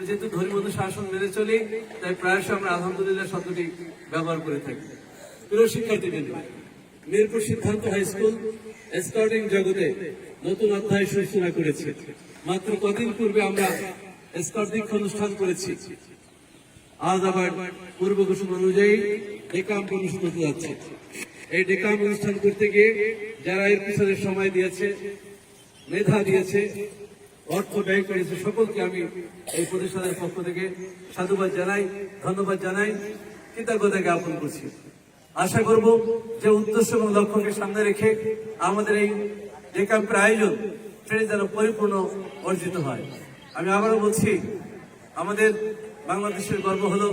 যেহেতু ধর্মীয় শাসন মেনে চলি, তাই প্রায়শই আমরা আলহামদুলিল্লাহ শব্দটি ব্যবহার করে থাকি। প্রিয় শিক্ষার্থীবৃন্দ, মিরপুর সিদ্ধান্ত হাই স্কুল স্কাউটিং জগতে নতুন অধ্যায় সূচনা করেছে। মাত্র কদিন পূর্বে আমরা স্কাউট দীক্ষা অনুষ্ঠান করেছি। আজ আবার পূর্ব ঘোষণা অনুযায়ী ডেকাম অনুষ্ঠান হতে যাচ্ছে। এই ডেকাম অনুষ্ঠান করতে গিয়ে যারা এর পিছনে সময় দিয়েছে, মেধা দিয়েছে, অর্থ ব্যয় করেছে, সকলকে আমি এই প্রতিষ্ঠানের পক্ষ থেকে সাধুবাদ জানাই, ধন্যবাদ জানাই, কৃতজ্ঞতা জ্ঞাপন করছি। আশা করব যে উদ্দেশ্য এবং লক্ষ্যকে সামনে রেখে আমাদের এই ডেকাম্পের আয়োজন সেটি যেন পরিপূর্ণ অর্জিত হয়। আমি আবারও বলছি, আমাদের বাংলাদেশের গর্ব হলো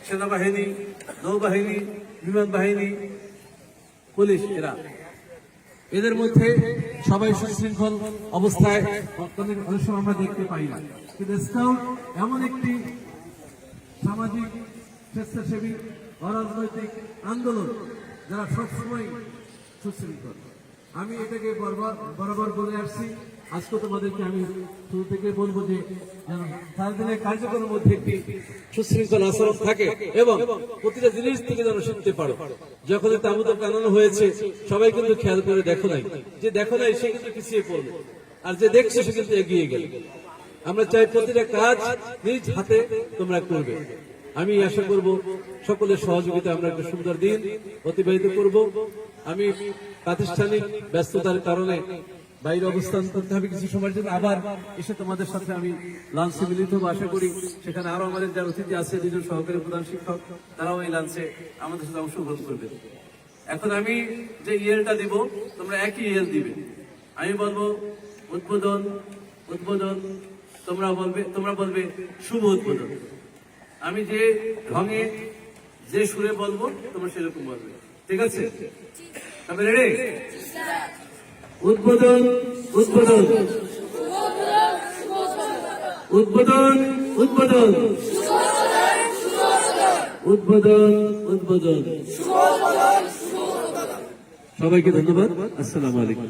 সেনাবাহিনী, নৌবাহিনী, বিমান বাহিনী, পুলিশ। এদের মধ্যে সবাই সুশৃঙ্খল অবস্থায় অনেক সময় আমরা দেখতে পাই না, কিন্তু স্কাউট এমন একটি সামাজিক স্বেচ্ছাসেবী অরাজনৈতিক আন্দোলন যারা সবসময় সুশৃঙ্খল। আমি এটাকে বরাবর বলে আসছি, আজকে তোমাদেরকে আমি শুরু থেকে বলবো যে সারাদিনের কার্যক্রমের মধ্যে একটি সুশৃঙ্খল আচরণ থাকে এবং প্রতিটা জিনিস থেকে যেন শিখতে পারো। যখন তাবুত টানানো হয়েছে সবাই কিন্তু খেয়াল করে দেখো নাই, যে দেখো নাই সে কিন্তু পিছিয়ে পড়বে, আর যে দেখছে সে কিন্তু এগিয়ে গেল। আমরা চাই প্রতিটা কাজ নিজ হাতে তোমরা করবে। আমি আশা করব সকলের সহযোগিতা আমরা একটা সুন্দর দিন অতিবাহিত করব। আমি প্রাতিষ্ঠানিক ব্যস্ততার কারণে বাইরে অবস্থান করতে হবে কিছু সময়ের জন্য, আবার এসে তোমাদের সাথে আমি লাঞ্চে মিলিত হবো। আশা করি সেখানে আরো আমাদের যারা অতিথি আছে, দুজন সহকারী প্রধান শিক্ষক, তারাও এই লাঞ্চে আমাদের সাথে অংশগ্রহণ করবে। এখন আমি যে ইয়েলটা দিব, তোমরা একই ইয়েল দিবে। আমি বলবো উদ্বোধন, উদ্বোধন, তোমরা বলবে শুভ উদ্বোধন। আমি যে ঢঙে যে সুরে বলবো তোমরা সেরকম বলবে, ঠিক আছে? তবে রেডি? উদ্বোধন, উদ্বোধন, উদ্বোধন, উদ্বোধন, উদ্বোধন, উদ্বোধন। সবাইকে ধন্যবাদ। আসসালামু আলাইকুম।